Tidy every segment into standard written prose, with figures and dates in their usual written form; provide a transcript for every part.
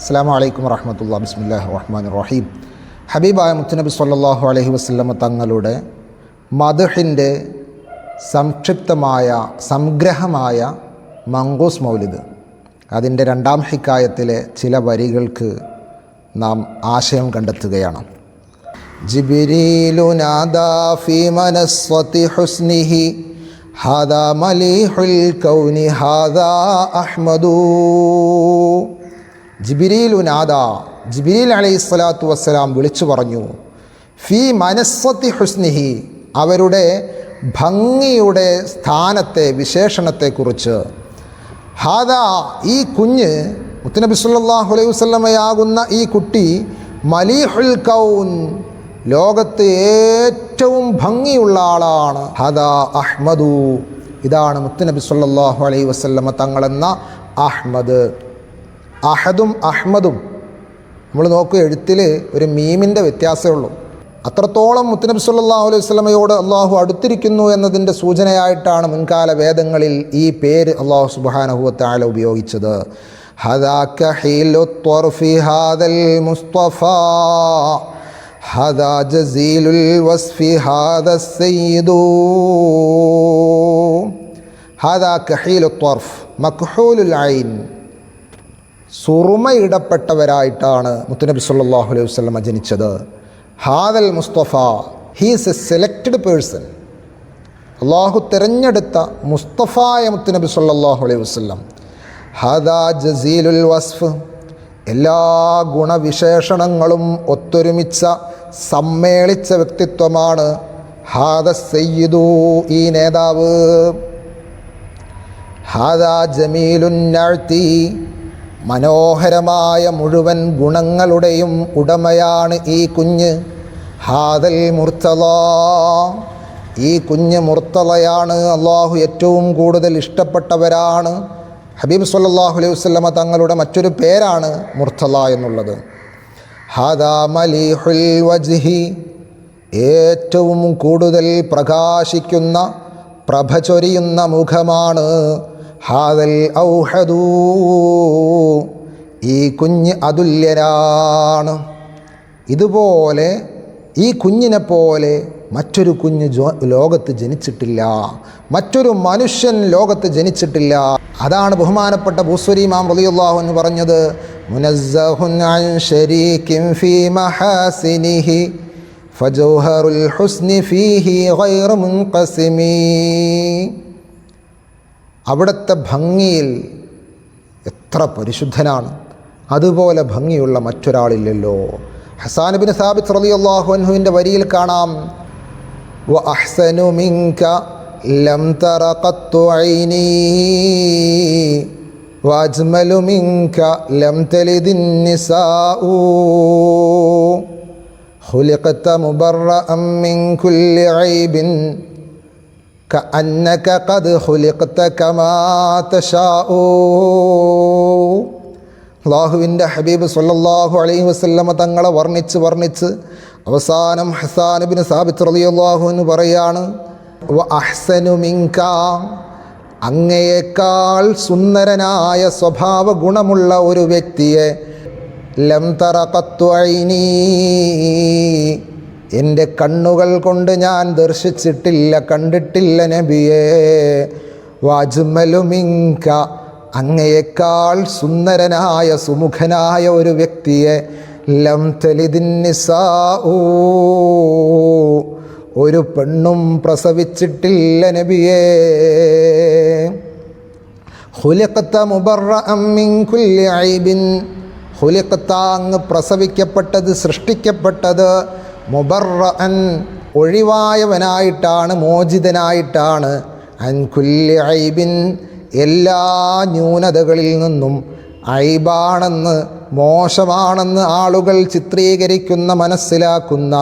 അസ്സലാമു അലൈക്കും വറഹ്മത്തുള്ളാഹി ബിസ്മില്ലാഹിർ റഹ്മാനിർ റഹീം. ഹബീബായ മുത്തുനബി സ്വല്ലല്ലാഹു അലൈഹി വസല്ലമ തങ്ങളുടെ മദ്ഹിൻ്റെ സംക്ഷിപ്തമായ സംഗ്രഹമായ മങ്കൂസ് മൗലിദ്, അതിൻ്റെ രണ്ടാം ഹിക്കായത്തിലെ ചില വരികൾക്ക് നാം ആശയം കണ്ടെത്തുകയാണ്. ജിബ്രീലു നാദാ ഫീ മനസ്വതി ഹുസ്നിഹി ഹാദാ മലീഹുൽ കൗനി ഹാദാ അഹ്മദു. ജിബ്രീലു നാദാ, ജിബ്രീൽ അലൈഹിസ്സലാത്തു വസ്സലാം വിളിച്ചു പറഞ്ഞു. ഫീ മനസ്വതി ഹുസ്നിഹി, അവരുടെ ഭംഗിയുടെ സ്ഥാനത്തെ വിശേഷണത്തെക്കുറിച്ച്. ഹാദാ, ഈ കുഞ്ഞ് മുത്തുനബി സല്ലല്ലാഹു അലൈഹി വസല്ലമയാകുന്ന ഈ കുട്ടി മലീഹുൽ കൗൻ, ലോകത്ത് ഏറ്റവും ഭംഗിയുള്ള ആളാണ്. ഹാദാ അഹ്മദു, ഇതാണ് മുത്തുനബി സല്ലല്ലാഹു അലൈഹി വസല്ലമ തങ്ങളെന്ന അഹ്മദ്. അഹദും അഹ്മദും നമ്മൾ നോക്കുക, എഴുത്തിൽ ഒരു മീമിൻ്റെ വ്യത്യാസമേ ഉള്ളൂ. അത്രത്തോളം മുത്തുനബി സല്ലല്ലാഹു അലൈഹി വസല്ലമയോട് അള്ളാഹു അടുത്തിരിക്കുന്നു എന്നതിൻ്റെ സൂചനയായിട്ടാണ് മുൻകാല വേദങ്ങളിൽ ഈ പേര് അള്ളാഹു സുബ്ഹാനഹു വ തആല ഉപയോഗിച്ചത്. ഹദാക ഹീലു ത്വർഫി ഹാദൽ മുസ്തഫാ ഹദാ ജസീലുൽ വസ്ഫി ഹാദ സയ്യിദു. ഹദാക ഹീലു ത്വർഫ് മക്ഹൂലുൽ ഐൻ, സുറുമയിടപ്പെട്ടവരായിട്ടാണ് മുത്തുനബി സല്ലല്ലാഹു അലൈഹി വസല്ലമ ജനിച്ചത്. ഹാദൽ Mustafa, he's a selected person, Allah തിരഞ്ഞെടുത്ത മുസ്തഫായ മുത്തുനബി സല്ലല്ലാഹു അലൈഹി വസല്ലം. ഹാദാ ജസീലുൽ വസ്ഫ്, എല്ലാ ഗുണവിശേഷണങ്ങളും ഒത്തൊരുമിച്ച സമ്മേളിച്ച വ്യക്തിത്വമാണ്. ഹാദ സയ്യിദു, ഈ നേതാവ്. ഹാദാ ജമീലുൻ നഅ്തി, മനോഹരമായ മുഴുവൻ ഗുണങ്ങളുടെയും ഉടമയാണ് ഈ കുഞ്ഞ്. ഹാദൽ മുർത്തല, ഈ കുഞ്ഞ് മുർത്തലയാണ്, അള്ളാഹു ഏറ്റവും കൂടുതൽ ഇഷ്ടപ്പെട്ടവരാണ്. ഹബീബ് സല്ലല്ലാഹു അലൈഹി വസല്ലമ തങ്ങളുടെ മറ്റൊരു പേരാണ് മുർത്തല എന്നുള്ളത്. ഹാദാ മലീഹുൽ വജ്ഹി, ഏറ്റവും കൂടുതൽ പ്രകാശിക്കുന്ന പ്രഭ ചൊരിയുന്ന മുഖമാണ്. ഹാദൽ ഔഹദു, ഈ കുഞ്ഞ് അതുല്യനാണ്. ഇതുപോലെ ഈ കുഞ്ഞിനെ പോലെ മറ്റൊരു കുഞ്ഞ് ലോകത്ത് ജനിച്ചിട്ടില്ല, മറ്റൊരു മനുഷ്യൻ ലോകത്ത് ജനിച്ചിട്ടില്ല. അതാണ് ബഹുമാനപ്പെട്ട ബൂസ്വരി ഇമാം റളിയല്ലാഹു അൻഹു പറഞ്ഞത്, മുനസ്സഹുൻ അൻ ശരീകിൻ ഫീ മഹാസിനിഹി ഫജൗഹറുൽ ഹുസ്നി ഫീഹി ഗൈറു മുൻഖസിമി. അവിടുത്തെ ഭംഗിയിൽ എത്ര പരിശുദ്ധനാണ്, അതുപോലെ ഭംഗിയുള്ള മറ്റൊരാളില്ലല്ലോ. ഹസാൻ ഇബ്നു സാബിത്ത് റളിയല്ലാഹു അൻഹുവിൻ്റെ വരിയിൽ കാണാം, വ അഹ്സനു മിൻക ലം തറ ഖത്തു ഐനി വ അജ്മലു മിൻക ലം തലിദിൻ നിസാഉ ഖുലിഖത മുബറഅൻ മിൻ കുല്ലി ഐബിൻ കഅന്നക ഖദ് ഖുലിഖത കമാ തശാഉ. അല്ലാഹുവിൻ്റെ ഹബീബ് സല്ലല്ലാഹു അലൈഹി വസല്ലമ തങ്ങളെ വർണ്ണിച്ച് അവസാനം ഹസാൻ ഇബ്നു സാബിത്ത് റളിയല്ലാഹു അൻഹു പറയാണ്, വ അഹ്സനു മിൻക, അങ്ങയേക്കാൾ സുന്ദരനായ സ്വഭാവ ഗുണമുള്ള ഒരു വ്യക്തിയെ ലം തറ ഖത്തു ഐനി, എൻ്റെ കണ്ണുകൾ കൊണ്ട് ഞാൻ ദർശിച്ചിട്ടില്ല, കണ്ടിട്ടില്ല നബിയേ. വഅജ്മലു മിൻക, അങ്ങയേക്കാൾ സുന്ദരനായ സുമുഖനായ ഒരു വ്യക്തിയെ ലം തലിദിൻ നിസാഉ, ഒരു പെണ്ണും പ്രസവിച്ചിട്ടില്ല നബിയേ. ഖുലിഖത മുബറഅൻ മിൻ കുല്ലി ഐബിൻ, ഖുലിഖത, അങ്ങ് പ്രസവിക്കപ്പെട്ടത്, സൃഷ്ടിക്കപ്പെട്ടത്, മുബറഅൻ, ഒഴിവായവനായിട്ടാണ്, മോചിതനായിട്ടാണ്, അൻ കുല്ലി ഐബിൻ, എല്ലാ ന്യൂനതകളിൽ നിന്നും. ഐബാണെന്ന്, മോശമാണെന്ന് ആളുകൾ ചിത്രീകരിക്കുന്ന, മനസ്സിലാക്കുന്ന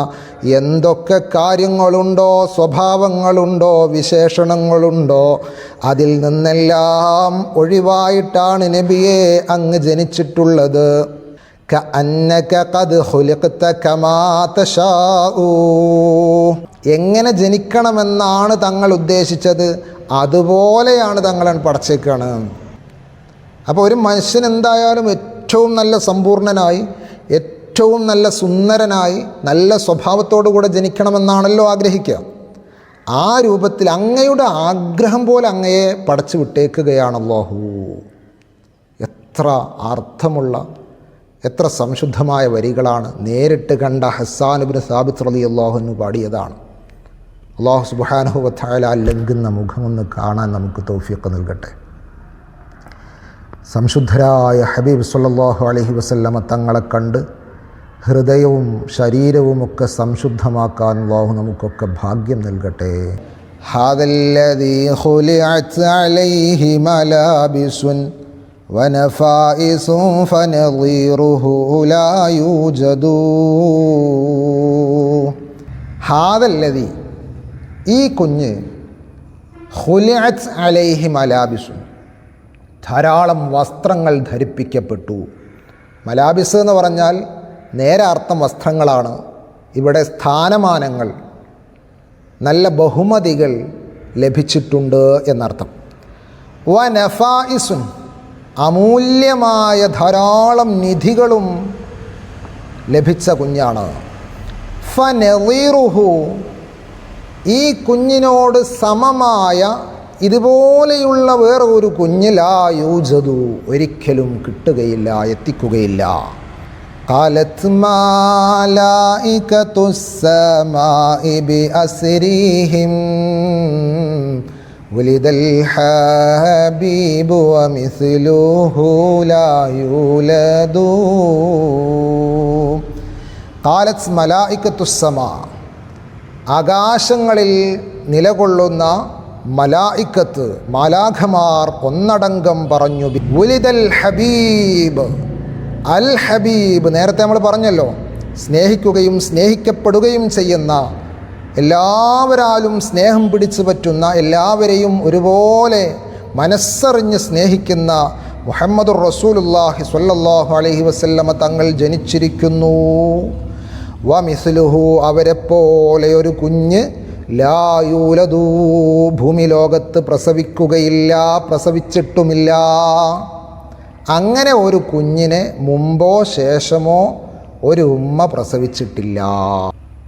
എന്തൊക്കെ കാര്യങ്ങളുണ്ടോ, സ്വഭാവങ്ങളുണ്ടോ, വിശേഷണങ്ങളുണ്ടോ, അതിൽ നിന്നെല്ലാം ഒഴിവായിട്ടാണ് നബിയെ അങ്ങ് ജനിച്ചിട്ടുള്ളത്. കഅന്നക ഖദ് ഖുലിഖത കമാ തശാഉ, എങ്ങനെ ജനിക്കണമെന്നാണ് തങ്ങൾ ഉദ്ദേശിച്ചത്, അതുപോലെയാണ് തങ്ങളെ പടച്ചേക്കാണ്. അപ്പോൾ ഒരു മനുഷ്യൻ എന്തായാലും ഏറ്റവും നല്ല സമ്പൂർണനായി, ഏറ്റവും നല്ല സുന്ദരനായി, നല്ല സ്വഭാവത്തോടു കൂടെ ജനിക്കണമെന്നാണല്ലോ ആഗ്രഹിക്കുക. ആ രൂപത്തിൽ അങ്ങയുടെ ആഗ്രഹം പോലെ അങ്ങയെ പടച്ചു വിട്ടേക്കുകയാണ് അല്ലാഹു. എത്ര അർത്ഥമുള്ള, എത്ര സംശുദ്ധമായ വരികളാണ്. നേരിട്ട് കണ്ട ഹസ്സാൻ ഇബ്നു സാബിത്ത് റളിയല്ലാഹു അൻഹു പാടിയതാണ്. അല്ലാഹു സുബ്ഹാനഹു വ തആല ലംഘുന്ന മുഖമൊന്ന് കാണാൻ നമുക്ക് തൗഫീഖ് നൽകട്ടെ. സംശുദ്ധരായ ഹബീബ് സല്ലല്ലാഹു അലൈഹി വസല്ലമ തങ്ങളെ കണ്ട് ഹൃദയവും ശരീരവുമൊക്കെ സംശുദ്ധമാക്കാൻ അല്ലാഹു നമുക്കൊക്കെ ഭാഗ്യം നൽകട്ടെ. ഹാദല്ലദീ ഖുലിഅത് അലൈഹി മലാബിസുൻ വനഫായിസുൻ ഫനളീറുഹു ലാ യൂജദു. ഹാദല്ലദീ, ഈ കുഞ്ഞ്, ഖുലിഅത് അലൈഹി മലാബിസുൻ, ധാരാളം വസ്ത്രങ്ങൾ ധരിപ്പിക്കപ്പെട്ടു. മലാബിസ് എന്ന് പറഞ്ഞാൽ നേരെ അർത്ഥം വസ്ത്രങ്ങളാണ്. ഇവിടെ സ്ഥാനമാനങ്ങൾ, നല്ല ബഹുമതികൾ ലഭിച്ചിട്ടുണ്ട് എന്നർത്ഥം. വനഫായിസുൻ, അമൂല്യമായ ധാരാളം നിധികളും ലഭിച്ച കുഞ്ഞാണ്. ഫനളീറുഹു, ഈ കുഞ്ഞിനോട് സമമായ ഇതുപോലെയുള്ള വേറെ ഒരു കുഞ്ഞ് ലാ യൂജദു, ഒരിക്കലും കിട്ടുകയില്ല, എത്തിക്കുകയില്ല. ഖാലത് മലായികതുസ് സമാഇ ബിഅസ്രിഹിം വലിദൽ ഹബീബു വമിസ്ലുഹു ലാ യൂലദു. ഖാലത് മലായികതുസ് സമാ, ആകാശങ്ങളിൽ നിലകൊള്ളുന്ന മലായിക്കത്ത്, മാലാഖമാർ ഒന്നടങ്കം പറഞ്ഞു, ഉലിദൽ ഹബീബ്, അൽ ഹബീബ്, നേരത്തെ നമ്മൾ പറഞ്ഞല്ലോ, സ്നേഹിക്കുകയും സ്നേഹിക്കപ്പെടുകയും ചെയ്യുന്ന, എല്ലാവരാലും സ്നേഹം പിടിച്ചു പറ്റുന്ന, എല്ലാവരെയും ഒരുപോലെ മനസ്സറിഞ്ഞ് സ്നേഹിക്കുന്ന മുഹമ്മദുർ റസൂലുള്ളാഹി സ്വല്ലല്ലാഹു അലൈഹി വസല്ലമ തങ്ങൾ ജനിച്ചിരിക്കുന്നു. വമിസ്ലുഹു, അവരെപ്പോലെ ഒരു കുഞ്ഞ്, ലാ യൂലദു, ഭൂമി ലോകത്ത് പ്രസവിക്കുകയില്ല, പ്രസവിച്ചിട്ടുമില്ല. അങ്ങനെ ഒരു കുഞ്ഞിനെ മുമ്പോ ശേഷമോ ഒരു ഉമ്മ പ്രസവിച്ചിട്ടില്ല.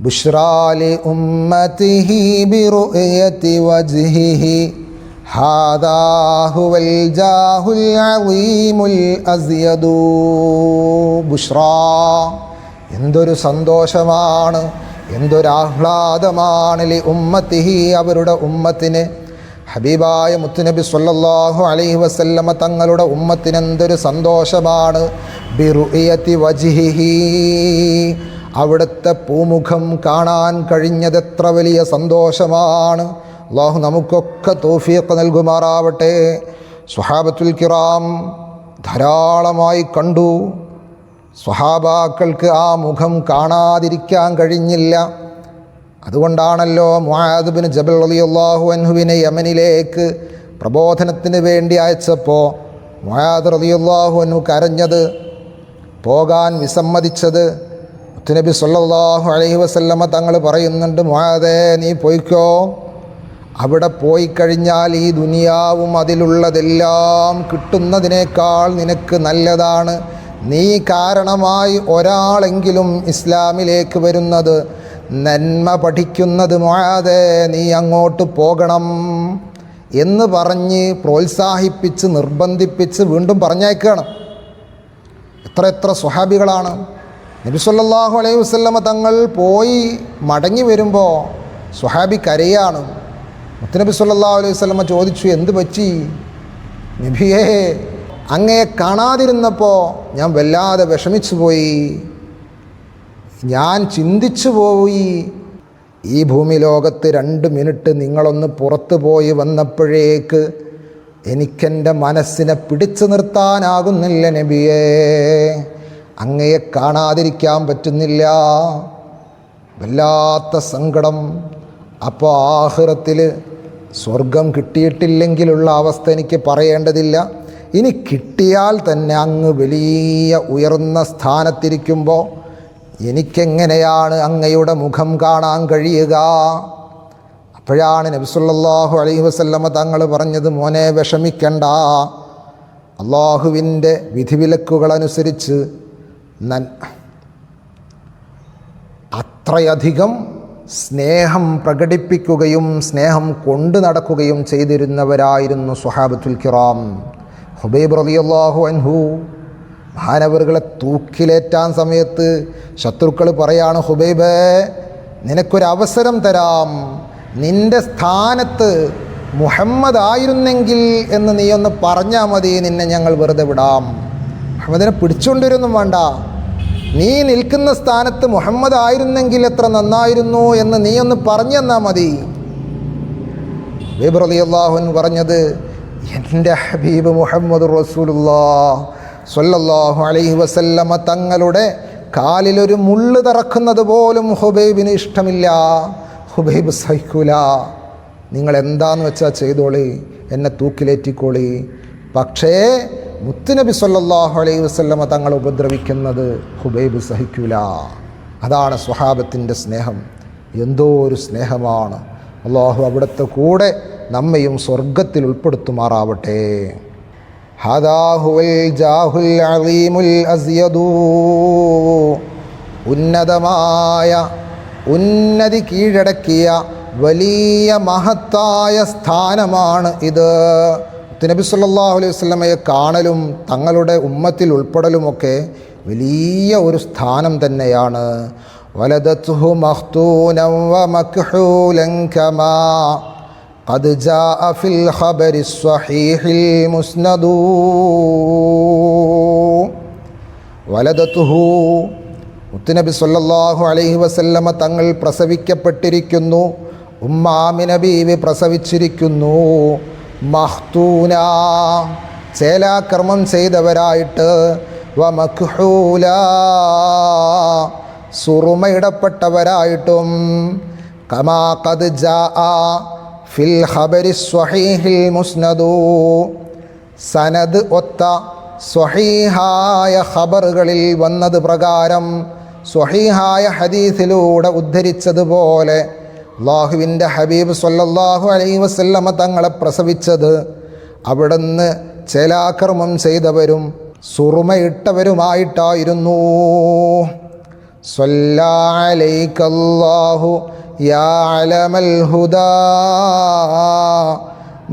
ബുശ്റാലി ഉമ്മതിഹി ബിറുയതി വജ്ഹിഹി ഹാദാ ഹുവൽ ജാഹുൽ അളീമുൽ അസ്യദു. ബുശ്റാ, എന്തൊരു സന്തോഷമാണ്, എന്തൊരാഹ്ലാദമാണ്. ലി ഉമ്മത്തിഹി, അവരുടെ ഉമ്മത്തിന്, ഹബീബായ മുത്തുനബി സ്വല്ലല്ലാഹു അലൈഹി വസല്ലമ തങ്ങളുടെ ഉമ്മത്തിന് എന്തൊരു സന്തോഷമാണ്. ബിറുയതി വജ്ഹിഹി, അവിടുത്തെ പൂമുഖം കാണാൻ കഴിഞ്ഞത് എത്ര വലിയ സന്തോഷമാണ്. അല്ലാഹു നമുക്കൊക്കെ തൗഫീഖ് നൽകുമാറാവട്ടെ. സ്വഹാബത്തുൽ കിറാം ധാരാളമായി കണ്ടു. സ്വഹാബാക്കൾക്ക് ആ മുഖം കാണാതിരിക്കാൻ കഴിഞ്ഞില്ല. അതുകൊണ്ടാണല്ലോ മുആദ് ബിൻ ജബൽ റളിയല്ലാഹു അൻഹുവിനെ യമനിലേക്ക് പ്രബോധനത്തിന് വേണ്ടി അയച്ചപ്പോൾ മുആദ് റളിയല്ലാഹു അൻഹു കരഞ്ഞത്, പോകാൻ വിസമ്മതിച്ചത്. മുത്തുനബി സ്വല്ലല്ലാഹു അലൈഹി വസല്ലമ തങ്ങൾ പറയുന്നുണ്ട്, മുആദേ, നീ പോയിക്കോ, അവിടെ പോയി കഴിഞ്ഞാൽ ഈ ദുനിയാവും അതിലുള്ളതെല്ലാം കിട്ടുന്നതിനേക്കാൾ നിനക്ക് നല്ലതാണ്. നീ കാരണമായി ഒരാളെങ്കിലും ഇസ്ലാമിലേക്ക് വരുന്നത്, നന്മ പഠിക്കുന്നത്, മുആദേ നീ അങ്ങോട്ട് പോകണം എന്ന് പറഞ്ഞ് പ്രോത്സാഹിപ്പിച്ച് നിർബന്ധിപ്പിച്ച് വീണ്ടും പറഞ്ഞയക്കുകയാണ്. എത്ര സ്വഹാബികളാണ്. നബി സല്ലല്ലാഹു അലൈഹി വസല്ലമ തങ്ങൾ പോയി മടങ്ങി വരുമ്പോൾ സ്വഹാബി കരയാണ്. മുത്തുനബി സല്ലല്ലാഹു അലൈഹി വസല്ലമ ചോദിച്ചു, എന്ത് പറ്റി നബിയേ? അങ്ങയെ കാണാതിരുന്നപ്പോൾ ഞാൻ വല്ലാതെ വിഷമിച്ചു പോയി, ഞാൻ ചിന്തിച്ചു പോയി. ഈ ഭൂമി ലോകത്ത് 2 മിനിറ്റ് നിങ്ങളൊന്ന് പുറത്തു പോയി വന്നപ്പോഴേക്ക് എനിക്കെൻ്റെ മനസ്സിനെ പിടിച്ചു നിർത്താനാകുന്നില്ല നബിയേ, അങ്ങയെ കാണാതിരിക്കാൻ പറ്റുന്നില്ല, വല്ലാത്ത സങ്കടം. അപ്പോൾ ആഖിറത്തിൽ സ്വർഗം കിട്ടിയിട്ടില്ലെങ്കിലുള്ള അവസ്ഥ എനിക്ക് പറയേണ്ടതില്ല, ഇനി കിട്ടിയാൽ തന്നെ അങ്ങ് വലിയ ഉയർന്ന സ്ഥാനത്തിരിക്കുമ്പോൾ എനിക്കെങ്ങനെയാണ് അങ്ങയുടെ മുഖം കാണാൻ കഴിയുക? അപ്പോഴാണ് നബി സല്ലല്ലാഹു അലൈഹി വസല്ലമ തങ്ങൾ പറഞ്ഞത്, മോനെ വിഷമിക്കണ്ട, അള്ളാഹുവിൻ്റെ വിധിവിലക്കുകളനുസരിച്ച് അത്രയധികം സ്നേഹം പ്രകടിപ്പിക്കുകയും സ്നേഹം കൊണ്ടു നടക്കുകയും ചെയ്തിരുന്നവരായിരുന്നു സ്വഹാബത്തുൽ കിറാം. ഹുബൈബ് റളിയല്ലാഹു അൻഹു മഹാനവറുകളെ തൂക്കിലേറ്റാൻ സമയത്ത് ശത്രുക്കൾ പറയാണ്, ഹുബൈബേ, നിനക്കൊരവസരം തരാം, നിൻ്റെ സ്ഥാനത്ത് മുഹമ്മദ് ആയിരുന്നെങ്കിൽ എന്ന് നീ ഒന്ന് പറഞ്ഞാൽ മതി, നിന്നെ ഞങ്ങൾ വെറുതെ വിടാം. മുഹമ്മദിനെ പിടിച്ചുകൊണ്ടിരുന്നും വേണ്ട, നീ നിൽക്കുന്ന സ്ഥാനത്ത് മുഹമ്മദ് ആയിരുന്നെങ്കിൽ എത്ര നന്നായിരുന്നു എന്ന് നീ ഒന്ന് പറഞ്ഞു തന്നാൽ മതി. ഹബീബ് റളിയല്ലാഹു അൻഹു പറഞ്ഞത്, എൻ്റെ ഹബീബ് മുഹമ്മദ് റസൂലുള്ളാഹി സ്വല്ലല്ലാഹു അലൈഹി വസല്ലമ തങ്ങളുടെ കാലിലൊരു മുള്ള് തറക്കുന്നത് പോലും ഹുബൈബിന് ഇഷ്ടമില്ല, ഹുബൈബ് സഹിക്കൂല. നിങ്ങൾ എന്താന്ന് വെച്ചാൽ ചെയ്തോളി, എന്നെ തൂക്കിലേറ്റിക്കോളി, പക്ഷേ മുത്തുനബി സ്വല്ലല്ലാഹു അലൈഹി വസല്ലമ തങ്ങൾ ഉപദ്രവിക്കുന്നത് ഹുബൈബ് സഹിക്കൂല. അതാണ് സ്വഹാബത്തിൻ്റെ സ്നേഹം. എന്തോ ഒരു സ്നേഹമാണ്. അള്ളാഹു അവിടുത്തെ കൂടെ നമ്മയും സ്വർഗത്തിൽ ഉൾപ്പെടുത്തുമാറാവട്ടെ. ഹദാ ഹുവൽ ജാഹുൽ അളീമുൽ അസ്യദു, ഉന്നതമായ ഉന്നതി കീഴടക്കിയ വലിയ മഹത്തായ സ്ഥാനമാണ് ഇത്. നബി സല്ലല്ലാഹു അലൈഹി വസല്ലമയെ കാണലും തങ്ങളുടെ ഉമ്മത്തിൽ ഉൾപ്പെടലുമൊക്കെ വലിയ ഒരു സ്ഥാനം തന്നെയാണ്. വലദതുഹു മഖ്തൂനൻ വമക്ഹൂലൻ കമാ ഖദ് ജാഅ ഫിൽ ഖബരി സ്വഹീഹിൽ മുസ്നദു. വലദതുഹു, മുത്തുനബി സല്ലല്ലാഹു അലൈഹി വസല്ലമ തങ്ങൾ പ്രസവിക്കപ്പെട്ടിരിക്കുന്നു, ഉമ്മ ആമിന ബീവി പ്രസവിച്ചിരിക്കുന്നു. മഖ്തൂന, ചേലാകർമ്മം ചെയ്തവരായിട്ട്, വമക്ഹൂല, സുറുമയിടപ്പെട്ടവരായിട്ടും, കമാ ഖദ് ജാഅ ഫിൽ ഖബരി സ്വഹീഹിൽ മുസ്നദു, സനദ് ഒത്ത സ്വഹീഹായ ഖബറുകളിൽ വന്നത് പ്രകാരം, സ്വഹീഹായ ഹദീസിലൂടെ ഉദ്ധരിച്ചതുപോലെ അള്ളാഹുവിൻ്റെ ഹബീബ് സ്വല്ലല്ലാഹു അലൈഹി വസല്ലമ തങ്ങളെ പ്രസവിച്ചത് അവിടുന്ന് ചേലാകർമ്മം ചെയ്തവരും സുറുമയിട്ടവരുമായിട്ടായിരുന്നു. സ്വല്ലാ അലൈക്കല്ലാഹു യാ അലമൽ ഹുദാ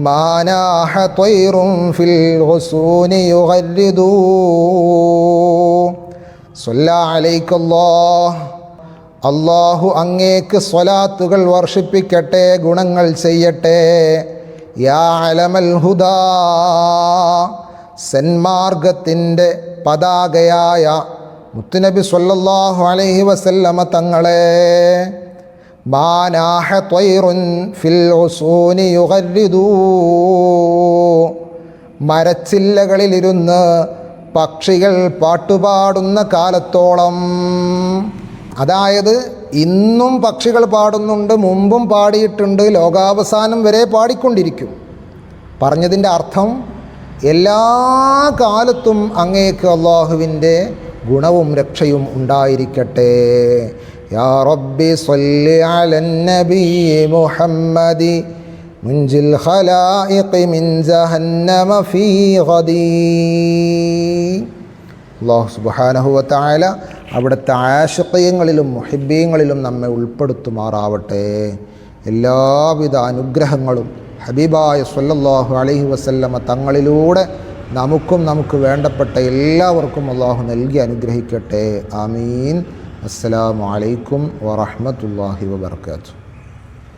മാനാഹ ത്വയ്റുൻ ഫിൽ ഗുസൂനി യുഗരിദു. സ്വല്ലാ അലൈക്കല്ലാഹ്, അള്ളാഹു അങ്ങേക്ക് സ്വലാത്തുകൾ വർഷിപ്പിക്കട്ടെ, ഗുണങ്ങൾ ചെയ്യട്ടെ. യാ അലമൽ ഹുദാ, സന്മാർഗത്തിൻ്റെ പതാകയായ മുത്തുനബി സ്വല്ലല്ലാഹു അലൈഹി വസല്ലമ തങ്ങളെ. മാനാഹ ത്വയ്റുൻ ഫിൽ ഉസൂനി യുഗരിദു, മരച്ചില്ലകളിലിരുന്ന് പക്ഷികൾ പാട്ടുപാടുന്ന കാലത്തോളം, അതായത് ഇന്നും പക്ഷികൾ പാടുന്നുണ്ട്, മുമ്പും പാടിയിട്ടുണ്ട്, ലോകാവസാനം വരെ പാടിക്കൊണ്ടിരിക്കും. പറഞ്ഞതിൻ്റെ അർത്ഥം എല്ലാ കാലത്തും അങ്ങേക്ക് അള്ളാഹുവിൻ്റെ ഗുണവും രക്ഷയും ഉണ്ടായിരിക്കട്ടെ. യാ റബ്ബി സ്വല്ലി അലൻ നബി മുഹമ്മദി മുൻജിൽ ഖലായിഖി മിൻ ജഹന്നമ ഫീ ഗദീ. അല്ലാഹു സുബ്ഹാനഹു വ തആല അവിടുത്തെ ആശിഖീങ്ങളിലും മുഹിബ്ബീങ്ങളിലും നമ്മെ ഉൾപ്പെടുത്തുമാറാവട്ടെ. എല്ലാവിധ അനുഗ്രഹങ്ങളും ഹബീബായ സ്വല്ലല്ലാഹു അലൈഹി വസല്ലമ തങ്ങളിലൂടെ നമുക്കും നമുക്ക് വേണ്ടപ്പെട്ട എല്ലാവർക്കും അള്ളാഹു നൽകി അനുഗ്രഹിക്കട്ടെ. ആമീൻ. അസ്സലാമു അലൈക്കും വറഹ്മത്തുള്ളാഹി വബറകാതുഹു.